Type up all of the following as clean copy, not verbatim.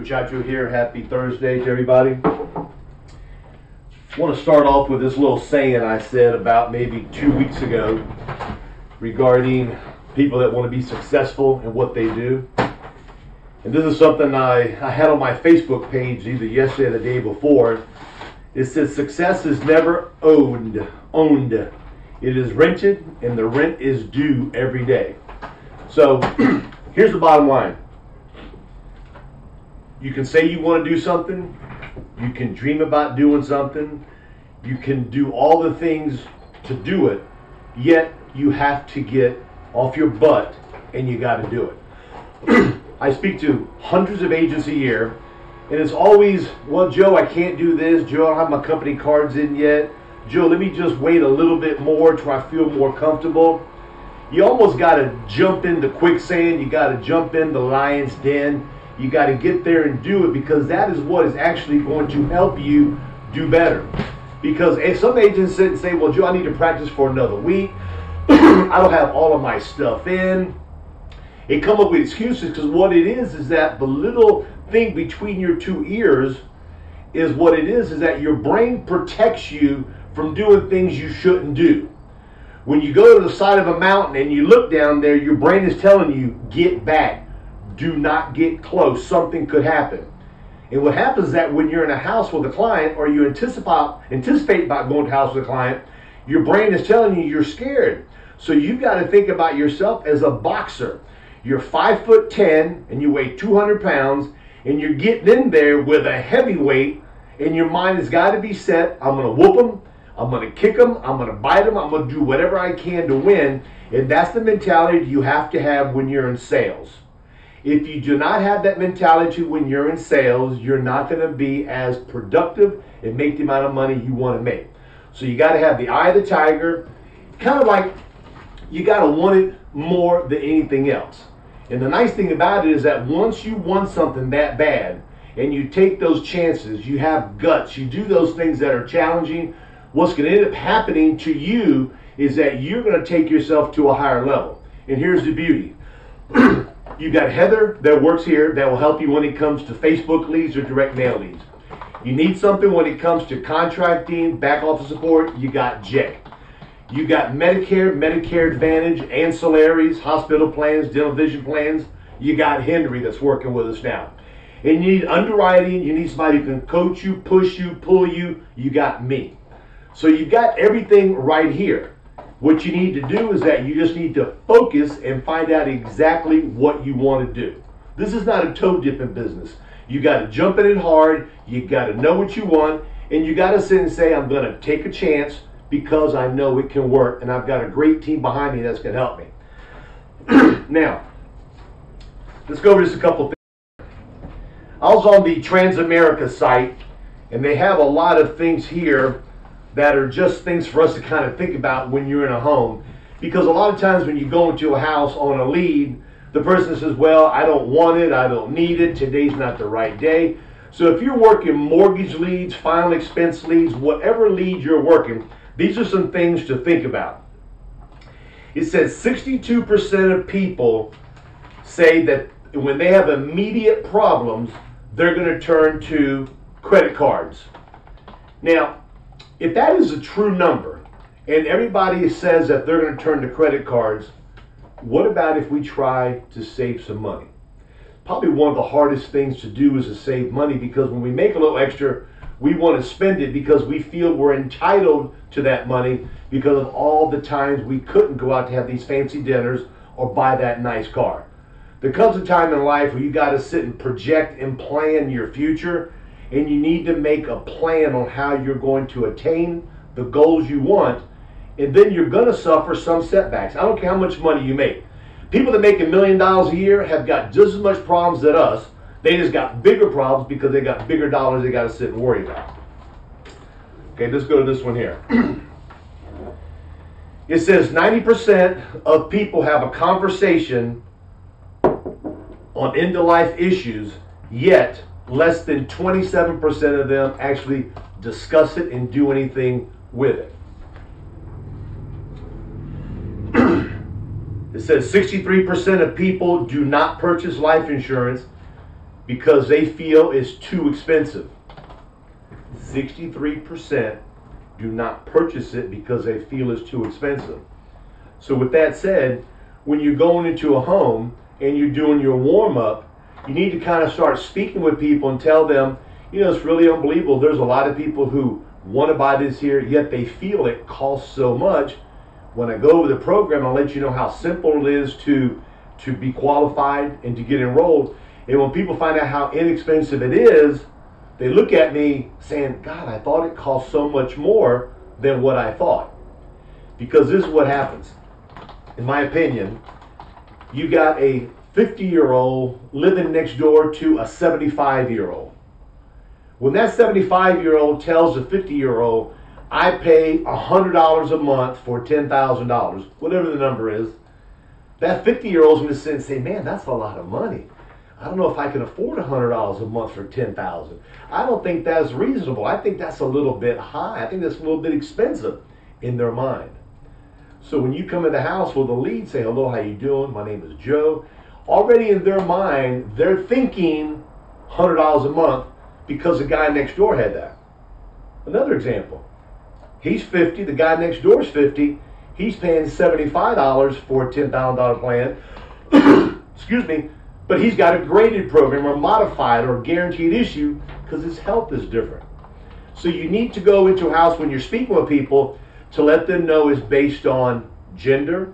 Chacho here. Happy Thursday to everybody. I want to start off with this little saying I said about maybe 2 weeks ago regarding people that want to be successful in what they do. And this is something I had on my Facebook page either yesterday or the day before. It says success is never owned. It is rented, and the rent is due every day. So here's the bottom line. You can say you want to do something. You can dream about doing something. You can do all the things to do it. Yet you have to get off your butt and you got to do it. I speak to hundreds of agents a year, and it's always, well, Joe, I can't do this. Joe, I don't have my company cards in yet. Joe, let me just wait a little bit more till I feel more comfortable. You almost got to jump in the quicksand. You got to jump in the lion's den. You got to get there and do it, because that is what is actually going to help you do better. Because some agents sit and say, well, Joe, I need to practice for another week. I don't have all of my stuff in. They come up with excuses, because what it is that the little thing between your two ears is what it is that your brain protects you from doing things you shouldn't do. When you go to the side of a mountain and you look down there, your brain is telling you, get back. Do not get close. Something could happen. And what happens is that when you're in a house with a client, or you anticipate about going to a house with a client, your brain is telling you you're scared. So you've got to think about yourself as a boxer. You're 5'10" and you weigh 200 pounds, and you're getting in there with a heavyweight, and your mind has got to be set. I'm going to whoop them. I'm going to kick them. I'm going to bite them. I'm going to do whatever I can to win. And that's the mentality you have to have when you're in sales. If you do not have that mentality when you're in sales, you're not going to be as productive and make the amount of money you want to make. So you got to have the eye of the tiger, kind of like you got to want it more than anything else. And the nice thing about it is that once you want something that bad and you take those chances, you have guts, you do those things that are challenging, what's going to end up happening to you is that you're going to take yourself to a higher level. And here's the beauty. You've got Heather that works here that will help you when it comes to Facebook leads or direct mail leads. You need something when it comes to contracting, back office support, you got Jay. You got Medicare, Medicare Advantage, ancillaries, hospital plans, dental vision plans. You got Henry that's working with us now. And you need underwriting, you need somebody who can coach you, push you, pull you. You got me. So you've got everything right here. What you need to do is that you just need to focus and find out exactly what you want to do. This is not a toe dipping business. You got to jump in it hard. You got to know what you want, and you got to sit and say, I'm going to take a chance because I know it can work, and I've got a great team behind me that's going to help me. Now, let's go over just a couple things. I was on the Transamerica site, and they have a lot of things here that are just things for us to kind of think about when you're in a home. Because a lot of times when you go into a house on a lead, the person says, well, I don't want it, I don't need it, today's not the right day. So if you're working mortgage leads, final expense leads, whatever lead you're working, these are some things to think about. It says 62% of people say that when they have immediate problems, they're going to turn to credit cards. Now, if that is a true number, and everybody says that they're going to turn to credit cards, what about if we try to save some money? Probably one of the hardest things to do is to save money, because when we make a little extra, we want to spend it because we feel we're entitled to that money because of all the times we couldn't go out to have these fancy dinners or buy that nice car. There comes a time in life where you got to sit and project and plan your future, and you need to make a plan on how you're going to attain the goals you want, and then you're going to suffer some setbacks. I don't care how much money you make. People that make $1 million a year have got just as much problems as us. They just got bigger problems because they got bigger dollars they got to sit and worry about. Okay, let's go to this one here. It says 90% of people have a conversation on end-of-life issues, yet less than 27% of them actually discuss it and do anything with it. It says 63% of people do not purchase life insurance, because they feel it's too expensive. 63% do not purchase it because they feel it's too expensive. So with that said, when you're going into a home and you're doing your warm-up, you need to kind of start speaking with people and tell them, it's really unbelievable. There's a lot of people who want to buy this here, yet they feel it costs so much. When I go over the program, I'll let you know how simple it is to be qualified and to get enrolled. And when people find out how inexpensive it is, they look at me saying, God, I thought it cost so much more than what I thought. Because this is what happens. In my opinion, you got a 50-year-old living next door to a 75-year-old. When that 75-year-old tells the 50-year-old, I pay $100 a month for $10,000, whatever the number is, that 50-year-old's going to sit and say, man, that's a lot of money. I don't know if I can afford $100 a month for $10,000. I don't think that's reasonable. I think that's a little bit high. I think that's a little bit expensive in their mind. So when you come in the house with a lead, say, hello, how you doing? My name is Joe. Already in their mind, they're thinking $100 a month because the guy next door had that. Another example. He's 50, the guy next door is 50. He's paying $75 for a $10,000 plan. Excuse me. But he's got a graded program or modified or guaranteed issue because his health is different. So you need to go into a house when you're speaking with people to let them know it's based on gender,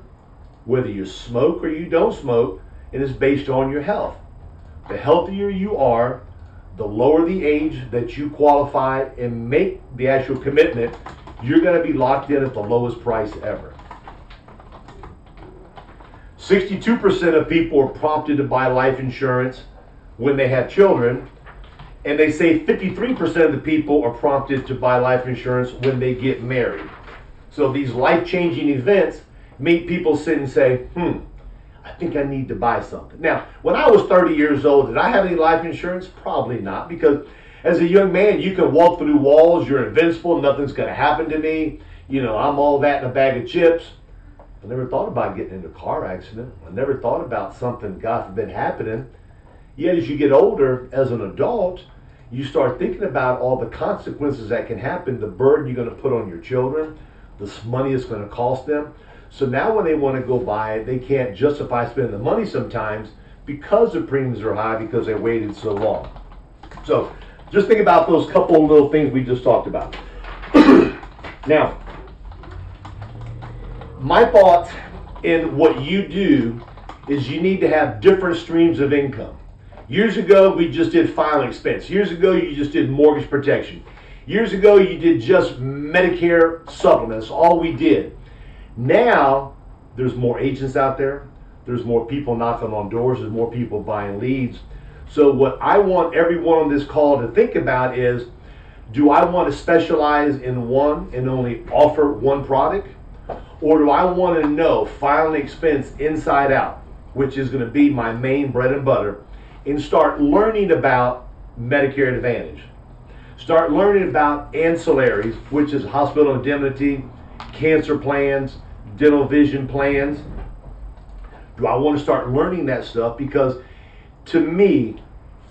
whether you smoke or you don't smoke, and it's based on your health. The healthier you are, the lower the age that you qualify and make the actual commitment, you're going to be locked in at the lowest price ever. 62% of people are prompted to buy life insurance when they have children, and they say 53% of the people are prompted to buy life insurance when they get married. So these life-changing events make people sit and say, I think I need to buy something. Now, when I was 30 years old, did I have any life insurance? Probably not, because as a young man, you can walk through walls, you're invincible, nothing's going to happen to me. I'm all that in a bag of chips. I never thought about getting into a car accident. I never thought about something, God forbid, happening. Yet as you get older, as an adult, you start thinking about all the consequences that can happen, the burden you're going to put on your children, the money it's going to cost them. So now when they want to go buy it, they can't justify spending the money sometimes because the premiums are high because they waited so long. So just think about those couple of little things we just talked about. Now, my thoughts in what you do is you need to have different streams of income. Years ago, we just did filing expense. Years ago, you just did mortgage protection. Years ago, you did just Medicare supplements, all we did. Now, there's more agents out there. There's more people knocking on doors. There's more people buying leads. So what I want everyone on this call to think about is, do I want to specialize in one and only offer one product? Or do I want to know filing expense inside out, which is going to be my main bread and butter, and start learning about Medicare Advantage? Start learning about ancillaries, which is hospital indemnity, cancer plans, dental vision plans. Do I want to start learning that stuff? Because to me,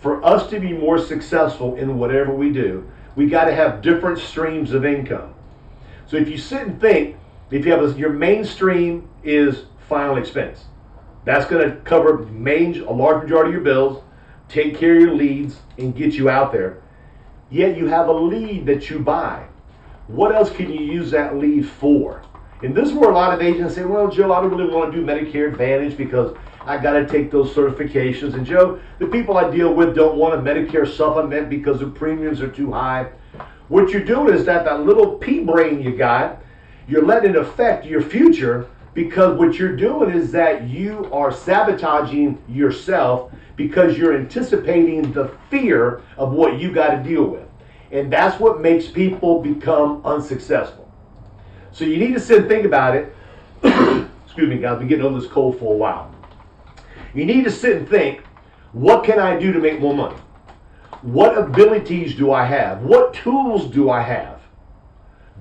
for us to be more successful in whatever we do, we got to have different streams of income. So if you sit and think, if you have your mainstream is final expense, that's going to cover a large majority of your bills, take care of your leads, and get you out there. Yet you have a lead that you buy. What else can you use that lead for? And this is where a lot of agents say, well, Joe, I don't really want to do Medicare Advantage because I got to take those certifications. And Joe, the people I deal with don't want a Medicare supplement because the premiums are too high. What you're doing is that little pea brain you got, you're letting it affect your future, because what you're doing is that you are sabotaging yourself because you're anticipating the fear of what you got to deal with. And that's what makes people become unsuccessful. So you need to sit and think about it. Excuse me, guys, I've been getting over this cold for a while. You need to sit and think, what can I do to make more money? What abilities do I have? What tools do I have?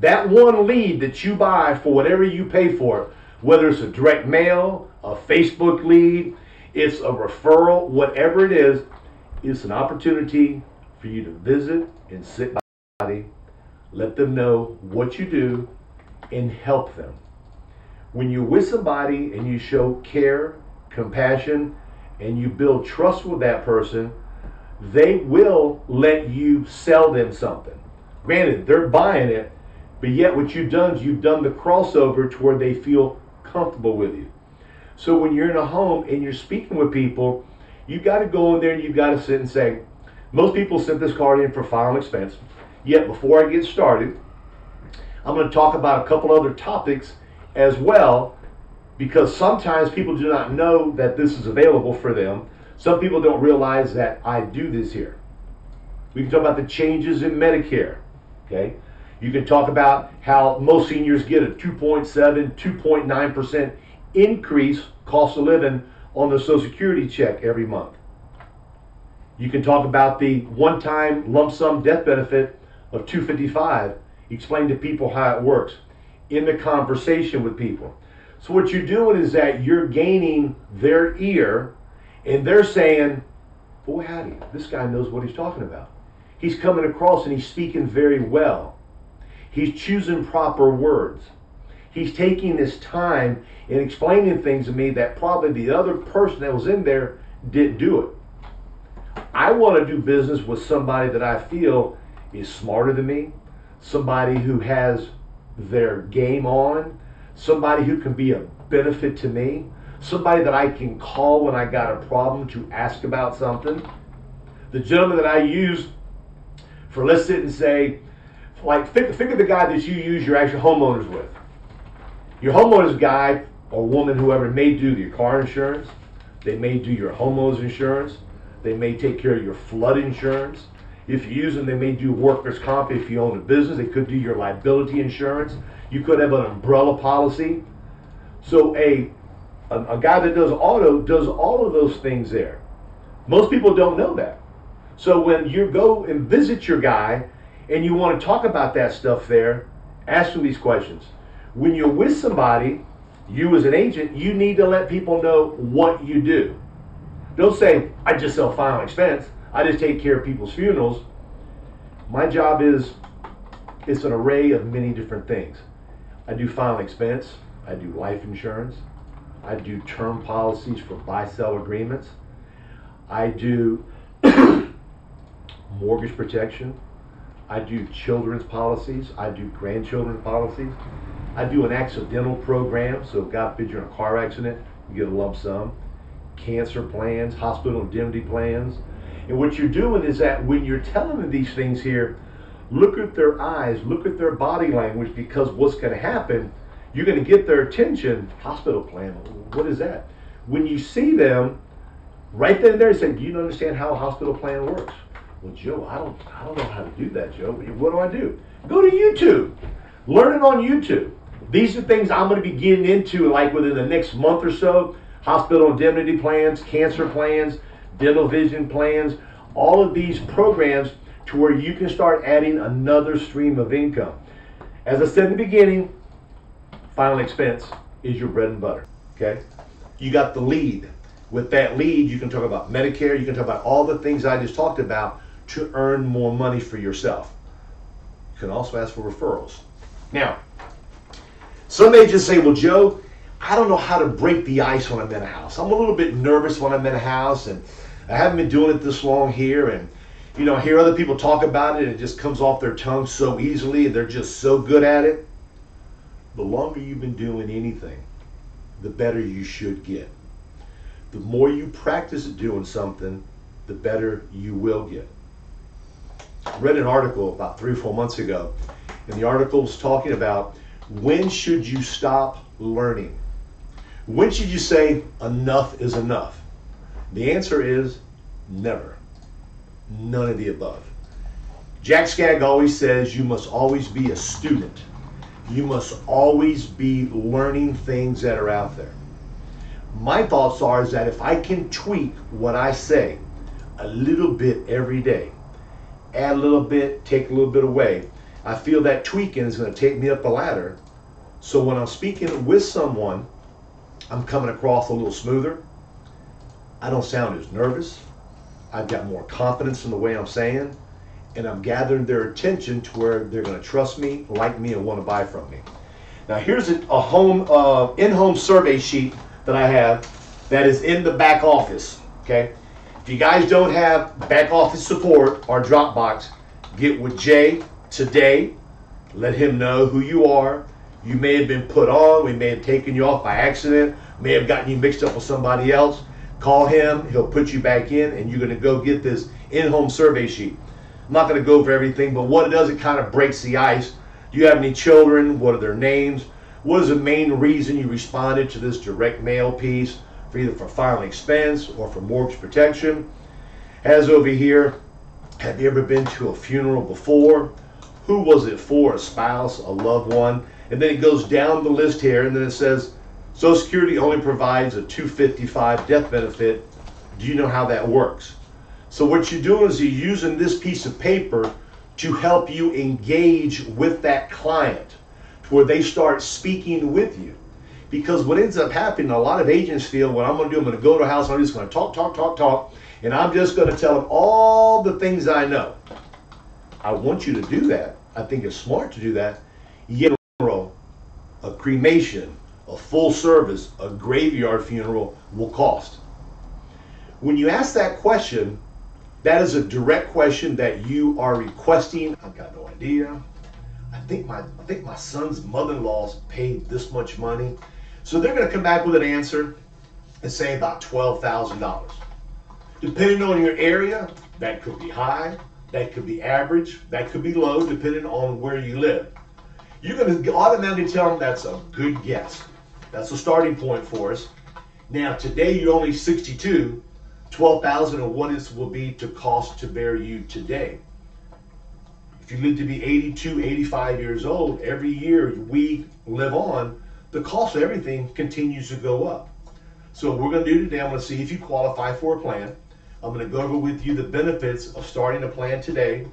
That one lead that you buy for whatever you pay for it, whether it's a direct mail, a Facebook lead, it's a referral, whatever it is It's an opportunity for you to visit and sit by somebody, let them know what you do, and help them. When you're with somebody and you show care, compassion, and you build trust with that person, they will let you sell them something. Granted, they're buying it, but yet what you've done is you've done the crossover to where they feel comfortable with you. So when you're in a home and you're speaking with people, you've got to go in there and you've got to sit and say, most people sent this card in for final expense. Yet before I get started, I'm going to talk about a couple other topics as well, because sometimes people do not know that this is available for them. Some people don't realize that I do this here. We can talk about the changes in Medicare. Okay, you can talk about how most seniors get a 2.7, 2.9% increase cost of living on their Social Security check every month. You can talk about the one-time lump sum death benefit of $255. Explain to people how it works in the conversation with people. So what you're doing is that you're gaining their ear, and they're saying, boy howdy, this guy knows what he's talking about. He's coming across and he's speaking very well. He's choosing proper words. He's taking this time and explaining things to me that probably the other person that was in there didn't do it. I want to do business with somebody that I feel is smarter than me, somebody who has their game on, somebody who can be a benefit to me, somebody that I can call when I got a problem to ask about something. The gentleman that I use for, let's sit and say, like, figure the guy that you use your actual homeowners with. Your homeowners guy or woman, whoever, may do your car insurance. They may do your homeowners insurance. They may take care of your flood insurance. If you use them, they may do workers' comp. If you own a business, they could do your liability insurance. You could have an umbrella policy. So a guy that does auto does all of those things there. Most people don't know that. So when you go and visit your guy and you want to talk about that stuff there, ask them these questions. When you're with somebody, you as an agent, you need to let people know what you do. Don't say, I just sell final expense. I just take care of people's funerals. My job is, it's an array of many different things. I do final expense. I do life insurance. I do term policies for buy-sell agreements. I do mortgage protection. I do children's policies. I do grandchildren's policies. I do an accidental program, so God forbid you're in a car accident, you get a lump sum. Cancer plans, hospital indemnity plans. And what you're doing is that when you're telling them these things here, look at their eyes, look at their body language, because what's going to happen, you're going to get their attention. Hospital plan, what is that? When you see them, right then and there, say, do you understand how a hospital plan works? Well, Joe, I don't know how to do that, Joe. What do? Go to YouTube. Learn it on YouTube. These are things I'm going to be getting into like within the next month or so. Hospital indemnity plans, cancer plans, dental vision plans, all of these programs to where you can start adding another stream of income. As I said in the beginning, final expense is your bread and butter, okay? You got the lead. With that lead, you can talk about Medicare, you can talk about all the things I just talked about to earn more money for yourself. You can also ask for referrals. Now, some may just say, well, Joe, I don't know how to break the ice when I'm in a house. I'm a little bit nervous when I'm in a house, and I haven't been doing it this long here, and I hear other people talk about it, and it just comes off their tongue so easily, and they're just so good at it. The longer you've been doing anything, the better you should get. The more you practice doing something, the better you will get. I read an article about 3 or 4 months ago, and the article was talking about when should you stop learning? When should you say enough is enough? The answer is never. None of the above. Jack Skaggs always says you must always be a student. You must always be learning things that are out there. My thoughts are is that if I can tweak what I say a little bit every day, add a little bit, take a little bit away, I feel that tweaking is going to take me up the ladder. So when I'm speaking with someone, I'm coming across a little smoother. I don't sound as nervous. I've got more confidence in the way I'm saying, and I'm gathering their attention to where they're going to trust me, like me, and want to buy from me. Now here's a home in-home survey sheet that I have that is in the back office. Okay, if you guys don't have back office support or Dropbox, get with Jay today. Let him know who you are. You may have been put on. We may have taken you off by accident. May have gotten you mixed up with somebody else. Call him. He'll put you back in, and you're going to go get this in-home survey sheet. I'm not going to go over everything, but what it does, it kind of breaks the ice. Do you have any children? What are their names? What is the main reason you responded to this direct mail piece, for either for filing expense or for mortgage protection? As over here, have you ever been to a funeral before? Who was it for? A spouse, a loved one? And then it goes down the list here, and then it says, Social Security only provides a $255 death benefit. Do you know how that works? So what you're doing is you're using this piece of paper to help you engage with that client, to where they start speaking with you. Because what ends up happening, a lot of agents feel, what I'm going to do, I'm going to go to a house, I'm just going to talk, and I'm just going to tell them all the things I know. I want you to do that. I think it's smart to do that. Yet a cremation, a full service, a graveyard funeral will cost. When you ask that question, that is a direct question that you are requesting. I've got no idea. I think my son's mother-in-law's paid this much money. So they're going to come back with an answer and say about $12,000. Depending on your area, that could be high, that could be average, that could be low, depending on where you live. You're going to automatically tell them that's a good guess. That's a starting point for us. Now, today you're only 62. $12,000 and what it will be to cost to bear you today. If you live to be 82, 85 years old, every year we live on, the cost of everything continues to go up. So what we're going to do today, I'm going to see if you qualify for a plan. I'm going to go over with you the benefits of starting a plan today.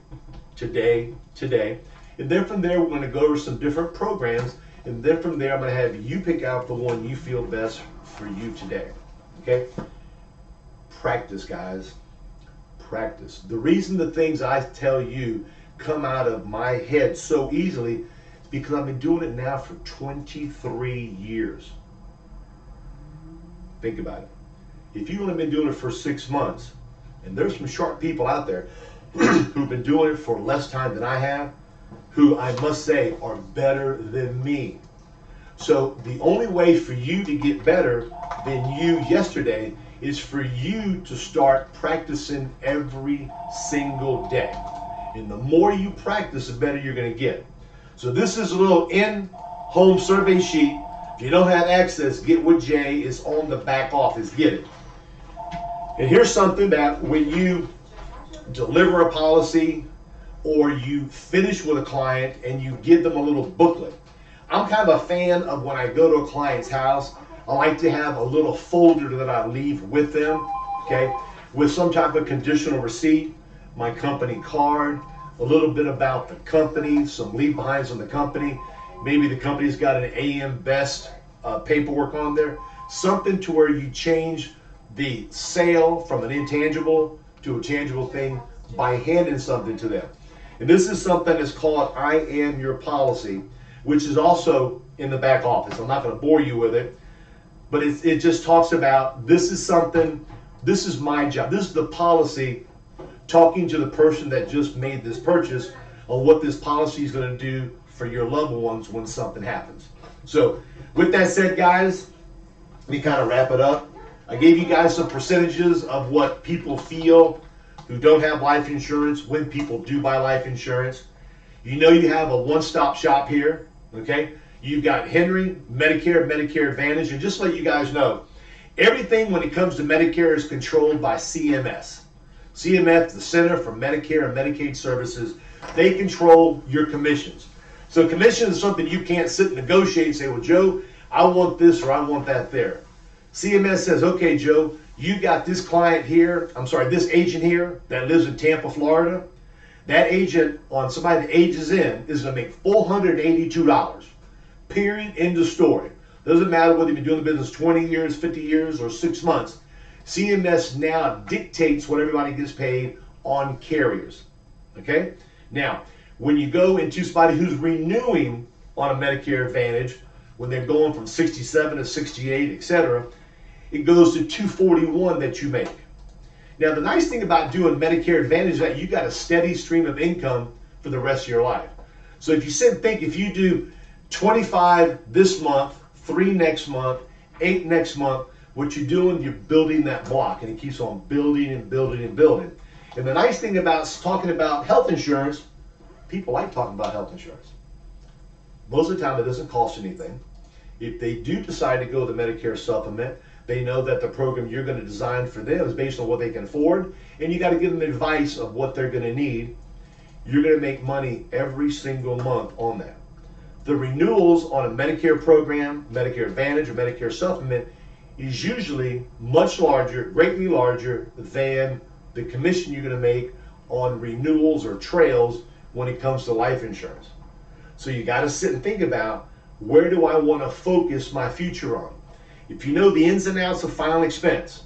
And then from there, we're going to go over some different programs. And then from there, I'm going to have you pick out the one you feel best for you today. Okay? Practice, guys. Practice. The reason the things I tell you come out of my head so easily is because I've been doing it now for 23 years. Think about it. If you've only been doing it for 6 months, and there's some sharp people out there who've been doing it for less time than I have, who I must say are better than me. So the only way for you to get better than you yesterday is for you to start practicing every single day. And the more you practice, the better you're going to get. So this is a little in-home survey sheet. If you don't have access, get with Jay. It's on the back office. Get it. And here's something that when you deliver a policy or you finish with a client and you give them a little booklet. I'm kind of a fan of when I go to a client's house, I like to have a little folder that I leave with them, okay, with some type of conditional receipt, my company card, a little bit about the company, some leave behinds on the company. Maybe the company's got an AM Best paperwork on there, something to where you change the sale from an intangible to a tangible thing by handing something to them. And this is something that's called I Am Your Policy, which is also in the back office. I'm not going to bore you with it, but it just talks about this is something, this is my job. This is the policy talking to the person that just made this purchase on what this policy is going to do for your loved ones when something happens. So with that said, guys, let me kind of wrap it up. I gave you guys some percentages of what people feel who don't have life insurance when people do buy life insurance. You know you have a one-stop shop here, okay? You've got Henry, Medicare, Medicare Advantage, and just to let you guys know, everything when it comes to Medicare is controlled by CMS. CMS, the Center for Medicare and Medicaid Services, they control your commissions. So commissions is something you can't sit and negotiate and say, well, Joe, I want this or I want that there. CMS says, okay, Joe, you got this client here, this agent here that lives in Tampa, Florida. That agent on somebody that ages in is going to make $482. Period. End of story. Doesn't matter whether you've been doing the business 20 years, 50 years, or 6 months. CMS now dictates what everybody gets paid on carriers. Okay? Now, when you go into somebody who's renewing on a Medicare Advantage, when they're going from 67 to 68, etc., it goes to 241 that you make. Now, the nice thing about doing Medicare Advantage is that you got a steady stream of income for the rest of your life. So if you think if you do 25 this month, 3 next month, 8 next month, what you're doing, you're building that block, and it keeps on building and building and building. And the nice thing about talking about health insurance, people like talking about health insurance. Most of the time, it doesn't cost anything. If they do decide to go the Medicare supplement, they know that the program you're going to design for them is based on what they can afford, and you got to give them advice of what they're going to need. You're going to make money every single month on that. The renewals on a Medicare program, Medicare Advantage or Medicare supplement, is usually much larger, greatly larger than the commission you're going to make on renewals or trails when it comes to life insurance. So you got to sit and think about, where do I want to focus my future on? If you know the ins and outs of final expense,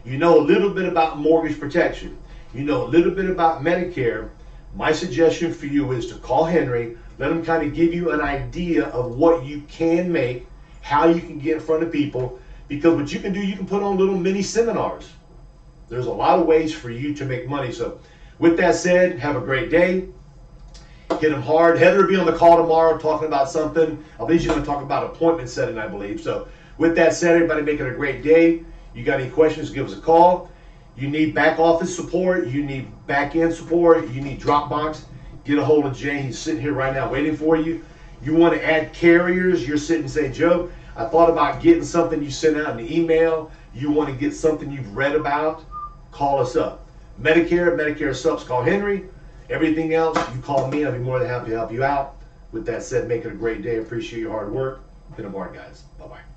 you know a little bit about mortgage protection, you know a little bit about Medicare, my suggestion for you is to call Henry, let him kind of give you an idea of what you can make, how you can get in front of people, because what you can do, you can put on little mini seminars. There's a lot of ways for you to make money. So with that said, have a great day. Hit them hard. Heather will be on the call tomorrow talking about something. I believe she's going to talk about appointment setting, I believe. So with that said, everybody make it a great day. You got any questions, give us a call. You need back office support, you need back end support, you need Dropbox, get a hold of Jay. He's sitting here right now waiting for you. You want to add carriers, you're sitting and say, Joe, I thought about getting something you sent out in the email. You want to get something you've read about, call us up. Medicare subs, call Henry. Everything else, you call me. I'll be more than happy to help you out. With that said, make it a great day. Appreciate your hard work. Been a bar, guys. Bye-bye.